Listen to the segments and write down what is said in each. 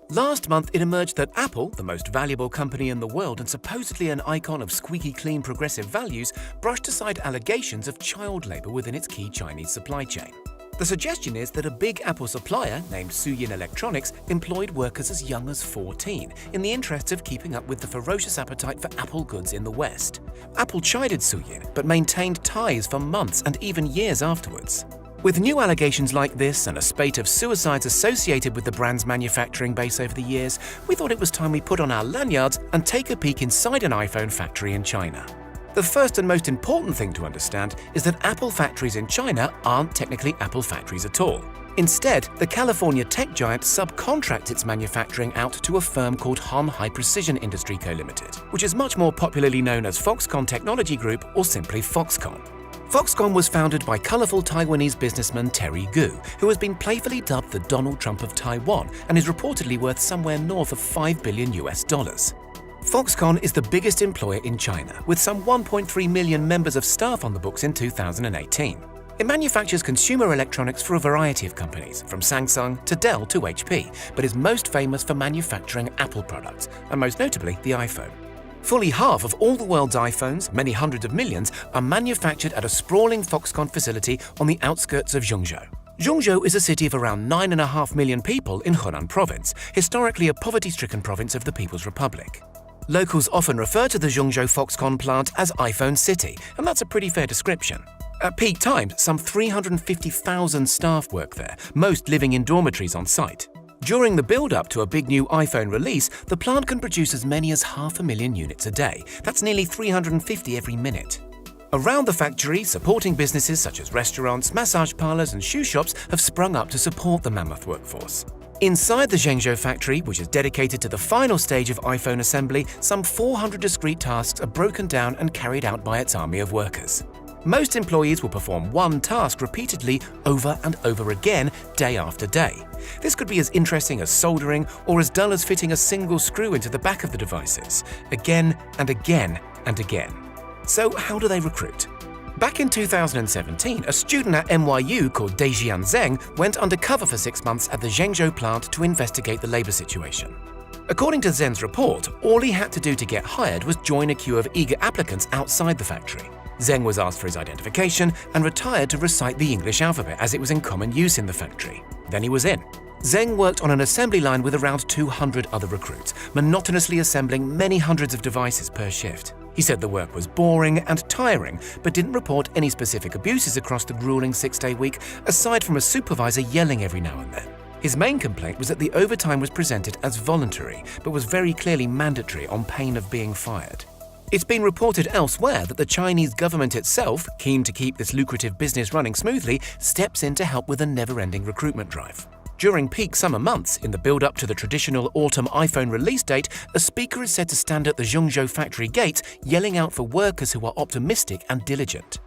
Last month, it emerged that Apple, the most valuable company in the world and supposedly an icon of squeaky clean progressive values, brushed aside allegations of child labor within its key Chinese supply chain. The suggestion is that a big Apple supplier named Suyin Electronics employed workers as young as 14 in the interests of keeping up with the ferocious appetite for Apple goods in the West. Apple chided Suyin, but maintained ties for months and even years afterwards. With new allegations like this and a spate of suicides associated with the brand's manufacturing base over the years, we thought it was time we put on our lanyards and take a peek inside an iPhone factory in China. The first and most important thing to understand is that Apple factories in China aren't technically Apple factories at all. Instead, the California tech giant subcontracts its manufacturing out to a firm called Han High Precision Industry Co. Limited, which is much more popularly known as Foxconn Technology Group or simply Foxconn. Foxconn was founded by colorful Taiwanese businessman Terry Gu, who has been playfully dubbed the Donald Trump of Taiwan and is reportedly worth somewhere north of $5 billion. Foxconn is the biggest employer in China, with some 1.3 million members of staff on the books in 2018. It manufactures consumer electronics for a variety of companies, from Samsung to Dell to HP, but is most famous for manufacturing Apple products, and most notably the iPhone. Fully half of all the world's iPhones, many hundreds of millions, are manufactured at a sprawling Foxconn facility on the outskirts of Zhengzhou. Zhengzhou is a city of around 9.5 million people in Hunan province, historically a poverty-stricken province of the People's Republic. Locals often refer to the Zhengzhou Foxconn plant as iPhone City, and that's a pretty fair description. At peak times, some 350,000 staff work there, most living in dormitories on site. During the build-up to a big new iPhone release, the plant can produce as many as 500,000 units a day. That's nearly 350 every minute. Around the factory, supporting businesses such as restaurants, massage parlors, and shoe shops have sprung up to support the mammoth workforce. Inside the Zhengzhou factory, which is dedicated to the final stage of iPhone assembly, some 400 discrete tasks are broken down and carried out by its army of workers. Most employees will perform one task repeatedly over and over again, day after day. This could be as interesting as soldering or as dull as fitting a single screw into the back of the devices, again and again and again. So how do they recruit? Back in 2017, a student at NYU called Dejian Zheng went undercover for 6 months at the Zhengzhou plant to investigate the labor situation. According to Zheng's report, all he had to do to get hired was join a queue of eager applicants outside the factory. Zheng was asked for his identification and retired to recite the English alphabet as it was in common use in the factory. Then he was in. Zheng worked on an assembly line with around 200 other recruits, monotonously assembling many hundreds of devices per shift. He said the work was boring and tiring, but didn't report any specific abuses across the grueling 6-day week, aside from a supervisor yelling every now and then. His main complaint was that the overtime was presented as voluntary, but was very clearly mandatory on pain of being fired. It's been reported elsewhere that the Chinese government itself, keen to keep this lucrative business running smoothly, steps in to help with a never-ending recruitment drive. During peak summer months, in the build-up to the traditional autumn iPhone release date, a speaker is said to stand at the Zhengzhou factory gates yelling out for workers who are optimistic and diligent.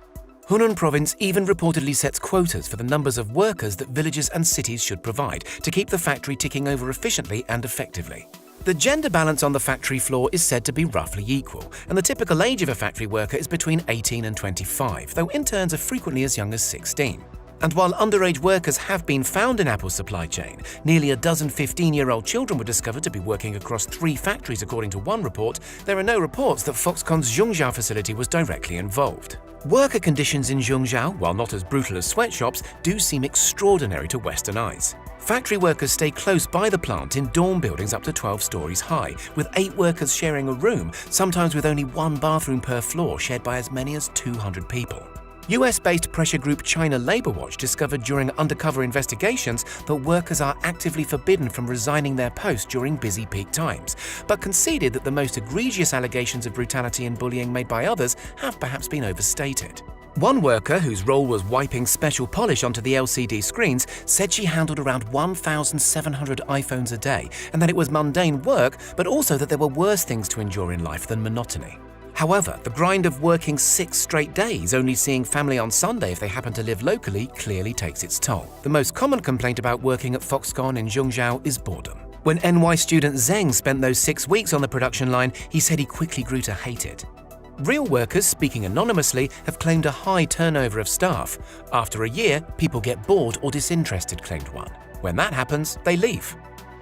Hunan province even reportedly sets quotas for the numbers of workers that villages and cities should provide to keep the factory ticking over efficiently and effectively. The gender balance on the factory floor is said to be roughly equal, and the typical age of a factory worker is between 18 and 25, though interns are frequently as young as 16. And while underage workers have been found in Apple's supply chain, nearly a dozen 15-year-old children were discovered to be working across 3 factories according to one report. There are no reports that Foxconn's Zhengzhou facility was directly involved. Worker conditions in Zhengzhou, while not as brutal as sweatshops, do seem extraordinary to Western eyes. Factory workers stay close by the plant in dorm buildings up to 12 stories high, with 8 workers sharing a room, sometimes with only 1 bathroom per floor shared by as many as 200 people. US-based pressure group China Labor Watch discovered during undercover investigations that workers are actively forbidden from resigning their posts during busy peak times, but conceded that the most egregious allegations of brutality and bullying made by others have perhaps been overstated. One worker, whose role was wiping special polish onto the LCD screens, said she handled around 1,700 iPhones a day and that it was mundane work, but also that there were worse things to endure in life than monotony. However, the grind of working 6 straight days, only seeing family on Sunday if they happen to live locally, clearly takes its toll. The most common complaint about working at Foxconn in Zhengzhou is boredom. When NY student Zheng spent those 6 weeks on the production line, he said he quickly grew to hate it. Real workers, speaking anonymously, have claimed a high turnover of staff. After a year, people get bored or disinterested, claimed one. When that happens, they leave.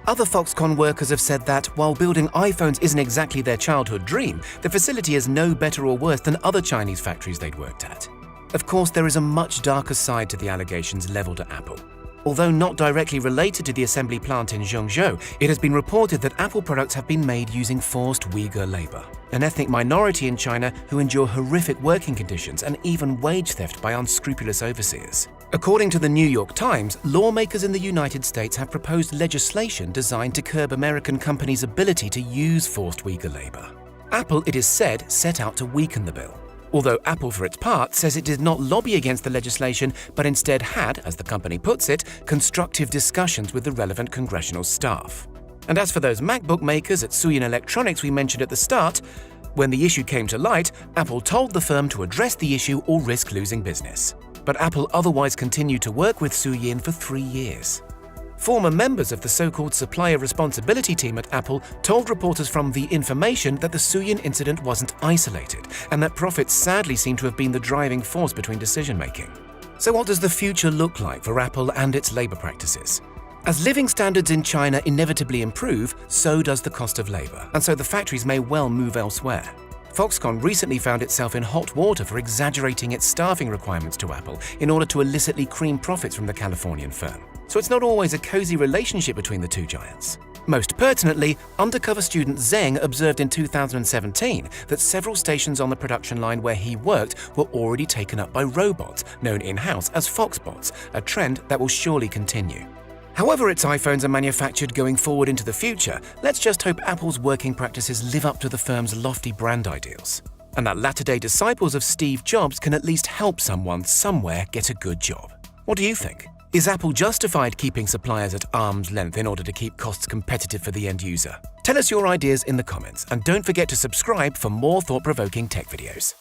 Other Foxconn workers have said that, while building iPhones isn't exactly their childhood dream, the facility is no better or worse than other Chinese factories they'd worked at. Of course, there is a much darker side to the allegations leveled at Apple. Although not directly related to the assembly plant in Zhengzhou, it has been reported that Apple products have been made using forced Uyghur labor, an ethnic minority in China who endure horrific working conditions and even wage theft by unscrupulous overseers. According to the New York Times, lawmakers in the United States have proposed legislation designed to curb American companies' ability to use forced Uyghur labor. Apple, it is said, set out to weaken the bill. Although Apple, for its part, says it did not lobby against the legislation, but instead had, as the company puts it, constructive discussions with the relevant congressional staff. And as for those MacBook makers at Suyin Electronics we mentioned at the start, when the issue came to light, Apple told the firm to address the issue or risk losing business. But Apple otherwise continued to work with Suyin for 3 years. Former members of the so-called supplier responsibility team at Apple told reporters from The Information that the Suyin incident wasn't isolated and that profits sadly seem to have been the driving force between decision-making. So what does the future look like for Apple and its labor practices? As living standards in China inevitably improve, so does the cost of labor, and so the factories may well move elsewhere. Foxconn recently found itself in hot water for exaggerating its staffing requirements to Apple in order to illicitly cream profits from the Californian firm. So it's not always a cozy relationship between the two giants. Most pertinently, undercover student Zheng observed in 2017 that several stations on the production line where he worked were already taken up by robots, known in-house as Foxbots, a trend that will surely continue. However its iPhones are manufactured going forward into the future, let's just hope Apple's working practices live up to the firm's lofty brand ideals, and that latter-day disciples of Steve Jobs can at least help someone somewhere get a good job. What do you think? Is Apple justified keeping suppliers at arm's length in order to keep costs competitive for the end user? Tell us your ideas in the comments, and don't forget to subscribe for more thought-provoking tech videos.